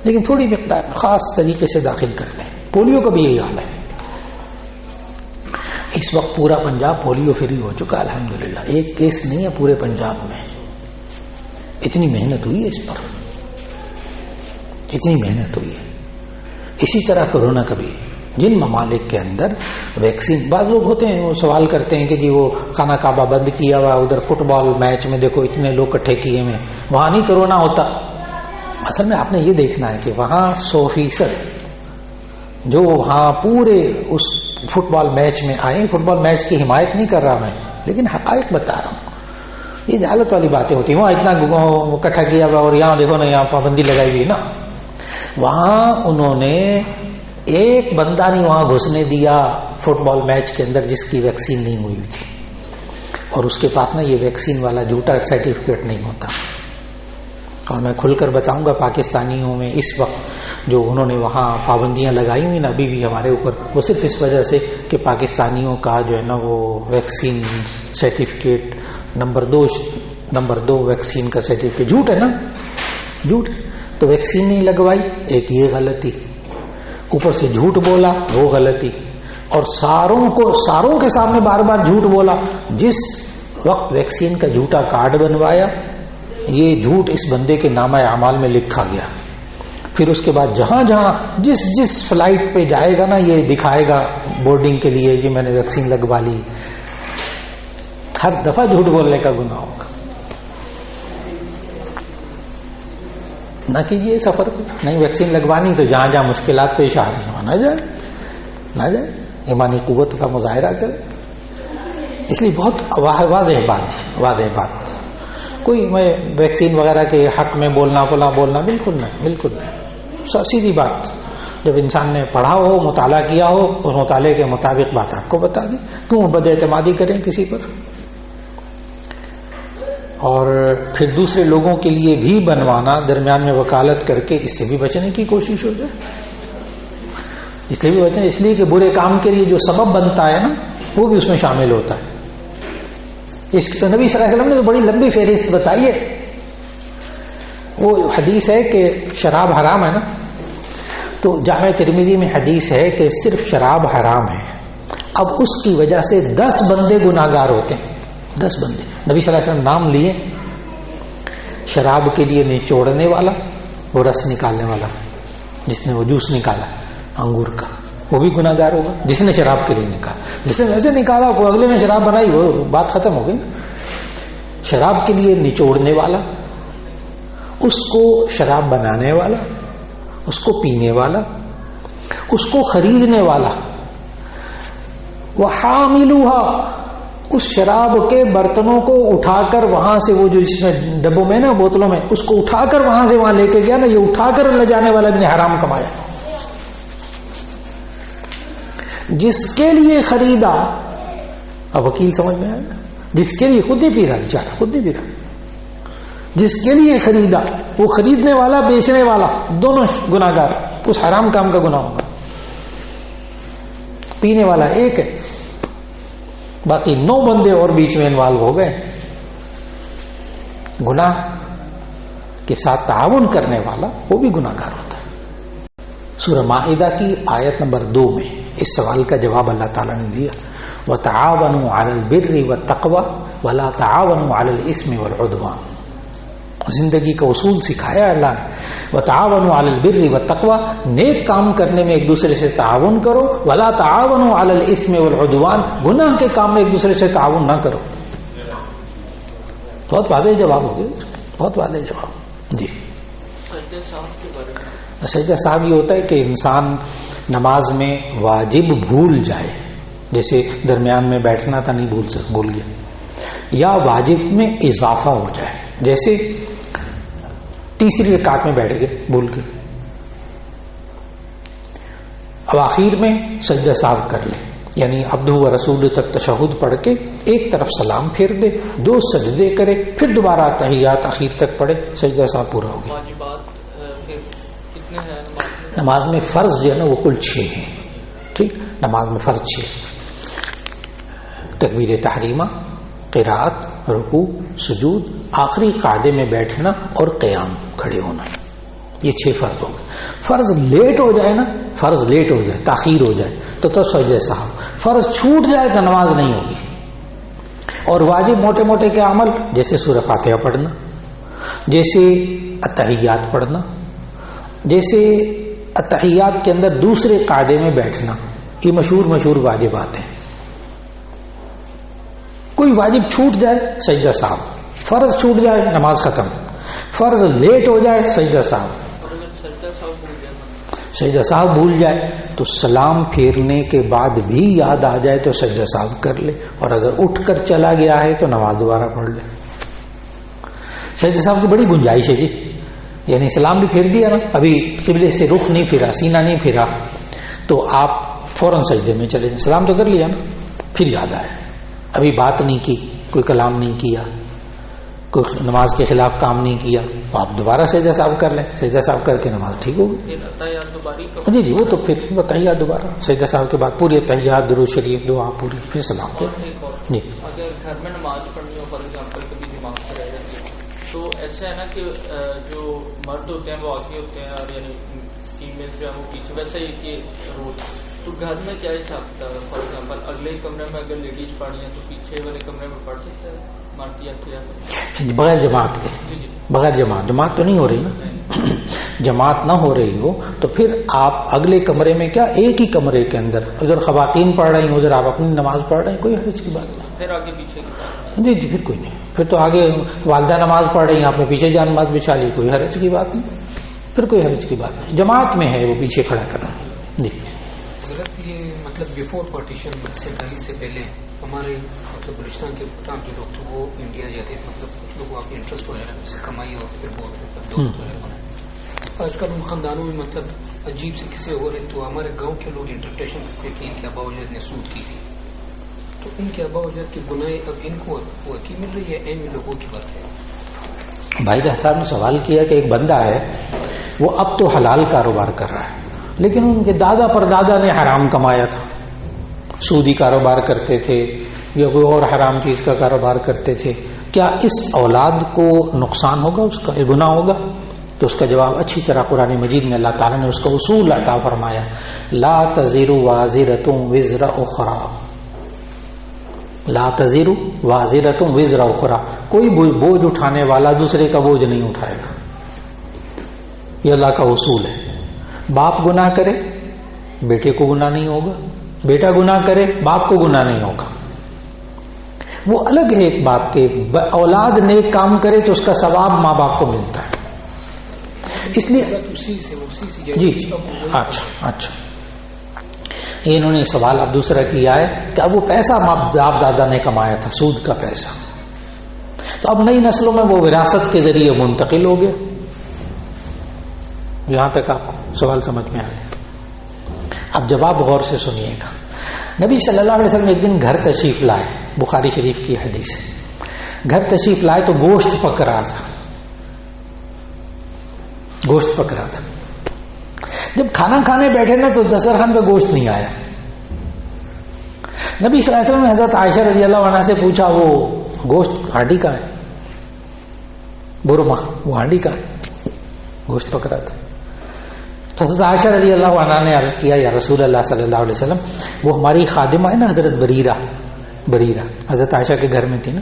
لیکن تھوڑی مقدار خاص طریقے سے داخل کرتے ہیں۔ پولیو کا بھی یہی حال ہے۔ اس وقت پورا پنجاب پولیو فری ہو چکا الحمدللہ، ایک کیس نہیں ہے پورے پنجاب میں۔ اتنی محنت ہوئی ہے اس پر، اتنی محنت ہوئی ہے۔ اسی طرح کرونا کا بھی، جن ممالک کے اندر ویکسین، بعض لوگ ہوتے ہیں وہ سوال کرتے ہیں کہ جی وہ خانہ کعبہ بند کیا ہوا، ادھر فٹ بال میچ میں دیکھو اتنے لوگ اکٹھے کیے ہوئے، وہاں نہیں کرونا ہوتا۔ اصل میں آپ نے یہ دیکھنا ہے کہ وہاں 100% جو وہاں پورے اس فٹ بال میچ میں آئے، فٹ بال میچ کی حمایت نہیں کر رہا میں، لیکن حقائق بتا رہا ہوں، یہ جہالت والی باتیں ہوتی ہیں۔ وہاں اتنا اکٹھا کیا ہوا اور یہاں دیکھو نا، یہاں پابندی لگائی ہوئی نا، وہاں انہوں نے ایک بندہ نہیں وہاں گھسنے دیا فٹ بال میچ کے اندر جس کی ویکسین نہیں ہوئی تھی، اور اس کے پاس نا یہ ویکسین والا جھوٹا سرٹیفکیٹ نہیں ہوتا۔ اور میں کھل کر بتاؤں گا، پاکستانیوں میں اس وقت جو انہوں نے وہاں پابندیاں لگائی ہوئی نا ابھی بھی ہمارے اوپر، وہ صرف اس وجہ سے کہ پاکستانیوں کا جو ہے نا وہ ویکسین سرٹیفکیٹ نمبر دو ویکسین کا سرٹیفکیٹ جھوٹ ہے نا، جھوٹ، تو ویکسین نہیں لگوائی، ایک یہ غلطی، اوپر سے جھوٹ بولا وہ غلطی، اور ساروں کے سامنے بار بار جھوٹ بولا۔ جس وقت ویکسین کا جھوٹا کارڈ بنوایا، یہ جھوٹ اس بندے کے نامہ اعمال میں لکھا گیا، پھر اس کے بعد جہاں جس فلائٹ پہ جائے گا نا یہ دکھائے گا بورڈنگ کے لیے کہ میں نے ویکسین لگوا لی۔ ہر دفعہ جھوٹ بولنے کا گناہ ہوگا۔ نہ کیجیے سفر، نہیں ویکسین لگوانی تو جہاں جہاں مشکلات پیش آ رہی ہیں وہاں نہ جائے، ایمانی قوت کا مظاہرہ کرے۔ اس لیے بہت واضح بات، کوئی میں ویکسین وغیرہ کے حق میں بولنا بالکل نہیں. سیدھی بات، جب انسان نے پڑھا ہو، مطالعہ کیا ہو، اس مطالعے کے مطابق بات آپ کو بتا دی. کیوں بد اعتمادی کریں کسی پر؟ اور پھر دوسرے لوگوں کے لیے بھی بنوانا، درمیان میں وکالت کر کے، اس سے بھی بچنے کی کوشش ہو جائے. اس لیے بھی بچیں، اس لیے کہ برے کام کے لیے جو سبب بنتا ہے نا، وہ بھی اس میں شامل ہوتا ہے. اس نبی صلی اللہ علیہ وسلم نے بڑی لمبی فہرست بتائی ہے. وہ حدیث ہے کہ شراب حرام ہے نا، تو جامع ترمذی میں حدیث ہے کہ صرف شراب حرام ہے، اب اس کی وجہ سے 10 بندے گناہگار ہوتے ہیں. 10 بندے نبی صلی اللہ علیہ وسلم نام لیے. شراب کے لیے نچوڑنے والا، وہ رس نکالنے والا، جس نے وہ جوس نکالا انگور کا، وہ بھی گناہگار ہوگا. جس نے شراب کے لیے نکالا، جس نے ویسے نکالا، وہ اگلے نے شراب بنائی، وہ بات ختم ہو گئی. شراب کے لیے نچوڑنے والا، اس کو شراب بنانے والا، اس کو پینے والا، اس کو خریدنے والا، وحاملوها، اس شراب کے برتنوں کو اٹھا کر وہاں سے، وہ جو اس میں ڈبوں میں نا، بوتلوں میں، اس کو اٹھا کر وہاں سے وہاں لے کے گیا نا، یہ اٹھا کر لے جانے والا بھی نے حرام کمایا. جس کے لیے خریدا، اب وکیل سمجھ میں آیا نا، جس کے لیے خود ہی پی رہا، بیچارہ خود ہی پی رہا. جس کے لیے خریدا، وہ خریدنے والا، بیچنے والا، دونوں گناہگار، اس حرام کام کا گناہ ہوگا. پینے والا ایک ہے، باقی 9 بندے اور بیچ میں انوالو ہو گئے. گناہ کے ساتھ تعاون کرنے والا وہ بھی گناہگار ہوتا ہے. سورہ مائدہ کی آیت نمبر 2 میں اس سوال کا جواب اللہ تعالیٰ نے دیا، وَتَعَاوَنُوا عَلَى الْبِرِّ وَالتَّقْوَى وَلَا تَعَاوَنُوا عَلَى الْإِثْمِ وَالْعُدْوَانِ. زندگی کا اصول سکھایا اللہ نے. وَتَعَاوَنُوا عَلَى الْبِرِّ وَالتَّقْوَى، نیک کام کرنے میں ایک دوسرے سے تعاون کرو. وَلَا تَعَاوَنُوا عَلَى الْإِثْمِ وَالْعُدْوَانِ، گناہ کے کام میں ایک دوسرے سے تعاون نہ کرو. بہت واضح جواب ہو گیا، بہت واضح جواب. جی سجدہ صاحب یہ ہوتا ہے کہ انسان نماز میں واجب بھول جائے، جیسے درمیان میں بیٹھنا تھا نہیں بھول گیا، یا واجب میں اضافہ ہو جائے، جیسے تیسری رکعت میں بیٹھ گئے بھول کے، اب آخر میں سجدہ صاحب کر لے، یعنی عبدہ و رسول تک تشہد پڑھ کے ایک طرف سلام پھیر دے، 2 سجدے کرے، پھر دوبارہ تحیات آخر تک پڑھے، سجدہ صاحب پورا ہو گیا. نماز میں فرض جو ہے نا وہ کل 6 ہیں. ٹھیک، نماز میں فرض 6: تکبیر تحریمہ، قرات، رکوع، سجود، آخری قعدے میں بیٹھنا اور قیام کھڑے ہونا. یہ 6 فرض ہو گئے. فرض لیٹ ہو جائے نا، فرض لیٹ ہو جائے، تاخیر ہو جائے تو تب سجدہ صاحب. فرض چھوٹ جائے تو نماز نہیں ہوگی. اور واجب موٹے موٹے کے عمل جیسے سورہ فاتحہ پڑھنا، جیسے التحیات پڑھنا، جیسے التحیات کے اندر دوسرے قاعدے میں بیٹھنا، یہ مشہور واجبات ہیں. کوئی واجب چھوٹ جائے سجدہ صاحب، فرض چھوٹ جائے نماز ختم، فرض لیٹ ہو جائے سجدہ صاحب. سجدہ صاحب بھول جائے تو سلام پھیرنے کے بعد بھی یاد آ جائے تو سجدہ صاحب کر لے، اور اگر اٹھ کر چلا گیا ہے تو نماز دوبارہ پڑھ لے. سجدہ صاحب کی بڑی گنجائش ہے جی، یعنی سلام بھی پھیر دیا نا، ابھی قبلے سے رخ نہیں پھرا، سینہ نہیں پھرا، تو آپ فوراً سجدے میں چلے جائیں. سلام تو کر لیا نا، پھر یاد آیا، ابھی بات نہیں کی، کوئی کلام نہیں کیا، کوئی نماز کے خلاف کام نہیں کیا، تو آپ دوبارہ سجدہ صاحب کر لیں. سجدہ صاحب کر کے نماز ٹھیک ہوگی. جی وہ تو پھر تحیات دوبارہ سجدہ صاحب کے بعد پوری تحیات، درود شریف، دعا پوری، پھر سلام پھر. جی اگر گھر میں نماز پڑھنی ہو، فار ایگزامپل کبھی دماغ سے رہ جاتی ہے، تو ایسا ہے نا کہ جو مرد ہوتے ہیں وہ آگے ہوتے ہیں، اور یعنی فیمیل جو ہے وہ پیچھے، ویسا ہی کہ رول. تو گھر میں کیا حساب تھا؟ فار ایگزامپل اگلے کمرے میں اگر لیڈیز پڑھ ہیں تو پیچھے والے کمرے میں پڑھ سکتا ہے مرد یا کیا؟ بغیر جماعت کے، بغیر جماعت تو نہیں ہو رہی نا. جماعت نہ ہو رہی ہو تو پھر آپ اگلے کمرے میں کیا، ایک ہی کمرے کے اندر، ادھر خواتین پڑھ رہی ہیں، ادھر آپ اپنی نماز پڑھ رہے ہیں، کوئی حرج کی بات نہیں. پھر آگے پیچھے جی پھر کوئی نہیں. پھر تو آگے والدہ نماز پڑھ رہی ہیں، آپ نے پیچھے جان نماز بچھا لی، کوئی حرج کی بات نہیں. پھر کوئی حرج کی بات نہیں. جماعت میں ہے وہ پیچھے کھڑا کرنا. جی یہ مطلب بیفور پارٹیشن سے پہلے ہمارے مطلب بلوچستان کے حکمران جو لوگ تھے وہ انڈیا جاتے تھے, مطلب کچھ لوگوں کو آپ انٹرسٹ ہو جانا سے کمائی اور پھر وہ آج کل ان خاندانوں میں مطلب عجیب سے قصے ہو رہے. تو ہمارے گاؤں کے لوگ انٹرپریٹیشن کرتے کہ ان کے ابا اجد نے سود کی تھی, تو ان کے ابا اجد کی گناہیں اب ان کو وقی مل رہی ہے, اہم لوگوں کی بات ہے. بھائی صاحب نے سوال کیا کہ ایک بندہ ہے وہ اب تو حلال کاروبار کر رہا ہے, لیکن ان کے دادا پر دادا نے حرام کمایا تھا, سودی کاروبار کرتے تھے یا کوئی اور حرام چیز کا کاروبار کرتے تھے. کیا اس اولاد کو نقصان ہوگا, اس کا گناہ ہوگا؟ تو اس کا جواب اچھی طرح قرآن مجید میں اللہ تعالیٰ نے اس کا اصول عطا فرمایا, لا تزر وازرۃ وزر اخرى, لا تزر وازرۃ وزر اخرى, کوئی بوجھ اٹھانے والا دوسرے کا بوجھ نہیں اٹھائے گا. یہ اللہ کا اصول ہے. باپ گناہ کرے بیٹے کو گناہ نہیں ہوگا, بیٹا گناہ کرے باپ کو گناہ نہیں ہوگا. وہ الگ ہے ایک بات کہ اولاد نیک کام کرے تو اس کا ثواب ماں باپ کو ملتا ہے. اس لیے جی اچھا انہوں نے سوال اب دوسرا کیا ہے کہ اب وہ پیسہ باپ دادا نے کمایا تھا, سود کا پیسہ, تو اب نئی نسلوں میں وہ وراثت کے ذریعے منتقل ہو گیا. یہاں تک آپ کو سوال سمجھ میں آ گیا. اب جواب غور سے سنیے گا. نبی صلی اللہ علیہ وسلم ایک دن گھر تشریف لائے, بخاری شریف کی حدیث ہے. گھر تشریف لائے تو گوشت پک رہا تھا, گوشت پک رہا تھا. جب کھانا کھانے بیٹھے نا تو دسترخوان پہ گوشت نہیں آیا. نبی صلی اللہ علیہ وسلم نے حضرت عائشہ رضی اللہ عنہا سے پوچھا وہ گوشت ہانڈی کہاں ہے, برما وہ ہانڈی کہاں ہے, گوشت پک رہا تھا. تو حضرت عائشہ رضی اللہ عنہا نے عرض کیا یا رسول اللہ صلی اللہ علیہ وسلم وہ ہماری خادمہ ہے نا حضرت بریرہ حضرت عائشہ کے گھر میں تھی نا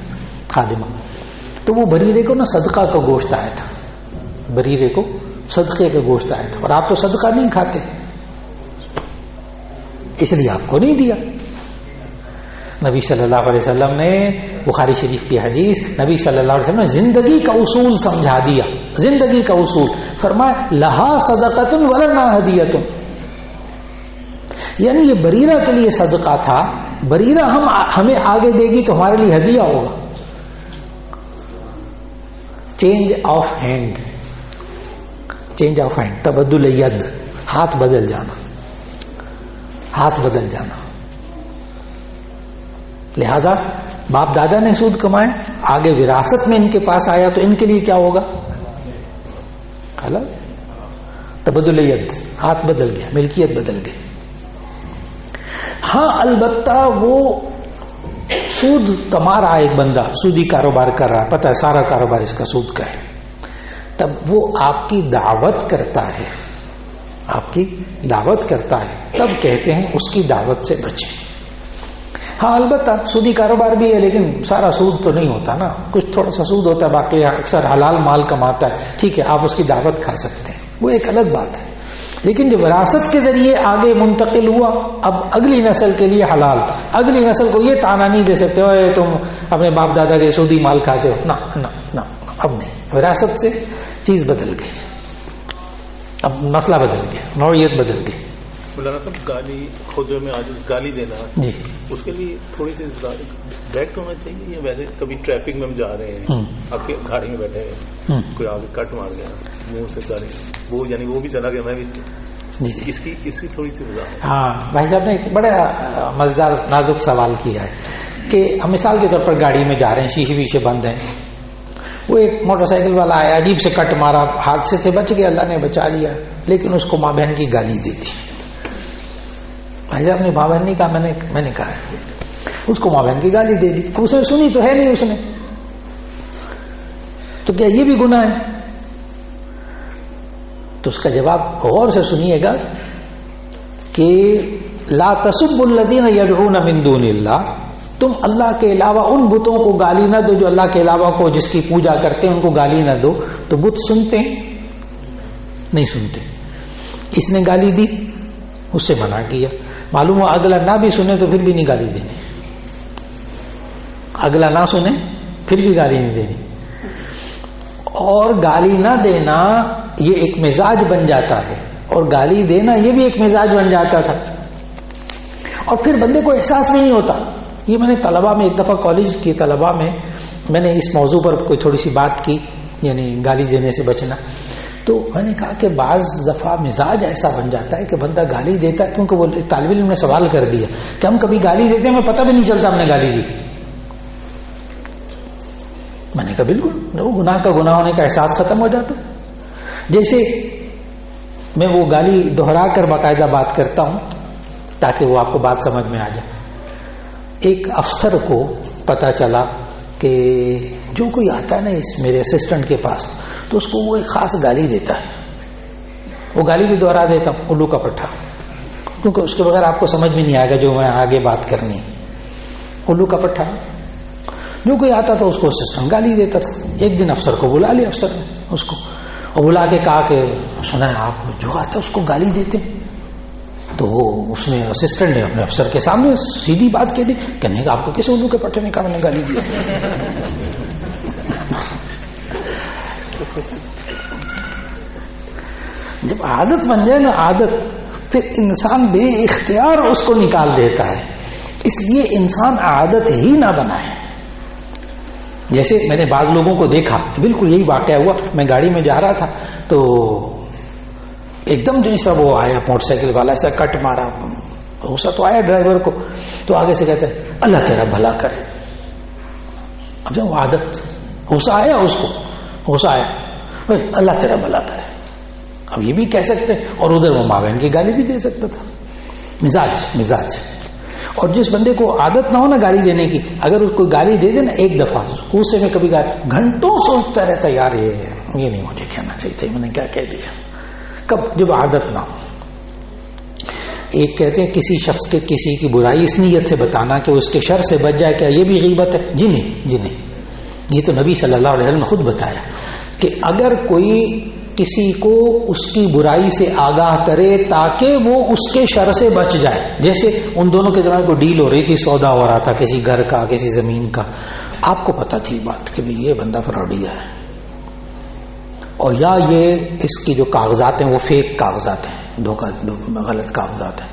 خادمہ, تو وہ بریرے کو نا صدقہ کا گوشت آیا تھا, بریرے کو صدقے کا گوشت آیا تھا, اور آپ تو صدقہ نہیں کھاتے اس لیے آپ کو نہیں دیا. نبی صلی اللہ علیہ وسلم نے بخاری شریف کی حدیث, نبی صلی اللہ علیہ وسلم نے زندگی کا اصول سمجھا دیا, زندگی کا اصول فرمایا لہا صدقۃ ولنا ہدیۃ, یعنی یہ بریرہ کے لیے صدقہ تھا, بریرہ ہمیں آگے دے گی تو ہمارے لیے ہدیہ ہوگا. Change of hand, change of hand, تبدل ید, ہاتھ بدل جانا, ہاتھ بدل جانا. لہذا باپ دادا نے سود کمائے, آگے وراثت میں ان کے پاس آیا تو ان کے لیے کیا ہوگا؟ تبدل ید, ہاتھ بدل گیا, ملکیت بدل گئی. ہاں البتہ وہ سود کما رہا ہے ایک بندہ, سودی کاروبار کر رہا ہے, پتہ ہے سارا کاروبار اس کا سود کا ہے, تب وہ آپ کی دعوت کرتا ہے, آپ کی دعوت کرتا ہے, تب کہتے ہیں اس کی دعوت سے بچیں. ہاں البتہ سودی کاروبار بھی ہے لیکن سارا سود تو نہیں ہوتا نا, کچھ تھوڑا سا سود ہوتا ہے, باقی اکثر حلال مال کماتا ہے, ٹھیک ہے آپ اس کی دعوت کھا سکتے ہیں, وہ ایک الگ بات ہے. لیکن جو وراثت کے ذریعے آگے منتقل ہوا, اب اگلی نسل کے لیے حلال, اگلی نسل کو یہ تانا نہیں دے سکتے ہو تم اپنے باپ دادا کے سودی مال کھاتے ہو, نہ اب نہیں. وراثت سے چیز بدل گئی, اب مسئلہ بدل گیا, نوعیت بدل گئی. مولانا صاحب گالی خود میں آج گالی دینا جی اس کے لیے تھوڑی سی ڈائریکٹ ہونا چاہیے, یا ویسے کبھی ٹریفک میں ہم جا رہے ہیں آپ کے گاڑی میں بیٹھے ہیں کوئی آگے کٹ مار گیا منہ سے گالی, وہ یعنی وہ بھی چلا گیا میں بھی, اس کی تھوڑی سی وضاحت. ہاں بھائی صاحب نے ایک بڑا مزیدار نازک سوال کیا ہے کہ ہم مثال کے طور پر گاڑی میں جا رہے ہیں, شیشے ویشے بند ہیں, وہ ایک موٹر سائیکل والا آیا, عجیب سے کٹ مارا, حادثے سے بچ گیا, اللہ نے بچا لیا, لیکن اس کو ماں بہن کی گالی دی تھی. بھائی صاحب نے ماں بہن نہیں کہا, میں نے کہا اس کو ماں بہن کی گالی دے دی, اس نے سنی تو ہے نہیں اس نے, تو کیا یہ بھی گناہ ہے؟ تو اس کا جواب غور سے سنیے گا کہ لا تسبوا الذین یدعون من دون اللہ, تم اللہ کے علاوہ ان بتوں کو گالی نہ دو جو اللہ کے علاوہ کو جس کی پوجا کرتے ہیں ان کو گالی نہ دو. تو بت سنتے نہیں سنتے, اس نے گالی دی, اس سے منع کیا, معلوم ہو اگلا نہ بھی سنے تو پھر بھی نہیں گالی دینی, اگلا نہ سنے پھر بھی گالی نہیں دینی. اور گالی نہ دینا یہ ایک مزاج بن جاتا ہے, اور گالی دینا یہ بھی ایک مزاج بن جاتا تھا, اور پھر بندے کو احساس بھی نہیں ہوتا یہ میں نے طلباء میں ایک دفعہ کالج کی طلباء میں نے اس موضوع پر کوئی تھوڑی سی بات کی، یعنی گالی دینے سے بچنا. تو میں نے کہا کہ بعض دفعہ مزاج ایسا بن جاتا ہے کہ بندہ گالی دیتا ہے، کیونکہ وہ طالب علم نے سوال کر دیا کہ ہم کبھی گالی دیتے ہیں ہمیں پتہ بھی نہیں چلتا ہم نے گالی دی. میں نے کہا بالکل، وہ گناہ کا گناہ ہونے کا احساس ختم ہو جاتا ہے. جیسے میں وہ گالی دہرا کر باقاعدہ بات کرتا ہوں تاکہ وہ آپ کو بات سمجھ میں آ جائے. ایک افسر کو پتا چلا کہ جو کوئی آتا ہے نا اس میرے اسسٹنٹ کے پاس تو اس کو وہ ایک خاص گالی دیتا ہے. وہ گالی بھی دوہرا دیتا ہوں، الو کا پٹھا، کیونکہ اس کے بغیر آپ کو سمجھ میں نہیں آئے گا جو میں آگے بات کرنی. الو کا پٹھا، جو کوئی آتا تھا اس کو اسسٹنٹ گالی دیتا تھا. ایک دن افسر کو بلا لیا افسر نے اس کو، اور بلا کے کہا کہ سنا ہے آپ جو آتا ہے اس کو گالی دیتے. تو اس نے اسسٹنٹ نے اپنے افسر کے سامنے سیدھی بات کہہ دی، کہنے کا آپ کو کس الو کے پٹھے نے کہا میں نے گالی دی. جب عادت بن جائے نا عادت، پھر انسان بے اختیار اس کو نکال دیتا ہے. اس لیے انسان عادت ہی نہ بنائے. جیسے میں نے بعض لوگوں کو دیکھا، بالکل یہی واقعہ ہوا. میں گاڑی میں جا رہا تھا تو ایک دم جو سب وہ آیا موٹر سائیکل والا، ایسا کٹ مارا، غصہ تو آیا ڈرائیور کو. تو آگے سے کہتے ہیں اللہ تیرا بھلا کرے. اب وہ عادت، غصہ آیا اس کو، غصہ آیا اللہ تیرا بھلا کرے. اب یہ بھی کہہ سکتے ہیں، اور ادھر وہ مابین کی گالی بھی دے سکتا تھا. مزاج. اور جس بندے کو عادت نہ ہو نا گالی دینے کی، اگر اس کو گالی دے دے نا ایک دفعہ، غصے میں کبھی گھنٹوں سوچتا رہتا یار یہ نہیں مجھے کہنا چاہیے تھا، میں نے کیا کہہ دیا. کب؟ جب عادت نہ ہو. ایک کہتے ہیں کسی شخص کے کسی کی برائی اس نیت سے بتانا کہ اس کے شر سے بچ جائے، کیا یہ بھی غیبت ہے؟ جی نہیں. یہ تو نبی صلی اللہ علیہ وسلم نے خود بتایا کہ اگر کوئی کسی کو اس کی برائی سے آگاہ کرے تاکہ وہ اس کے شر سے بچ جائے. جیسے ان دونوں کے درمیان کوئی ڈیل ہو رہی تھی، سودا ہو رہا تھا کسی گھر کا کسی زمین کا، آپ کو پتا تھی بات کہ یہ بندہ فراڈیا ہے، اور یا یہ اس کی جو کاغذات ہیں وہ فیک کاغذات ہیں، غلط کاغذات ہیں،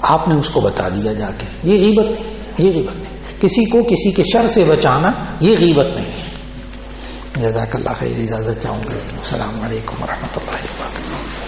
آپ نے اس کو بتا دیا جا کے. یہ غیبت نہیں. کسی کو کسی کے شر سے بچانا یہ غیبت نہیں ہے. جزاک اللہ خیر. اجازت چاہوں گا. السلام علیکم ورحمۃ اللہ وبرکاتہ.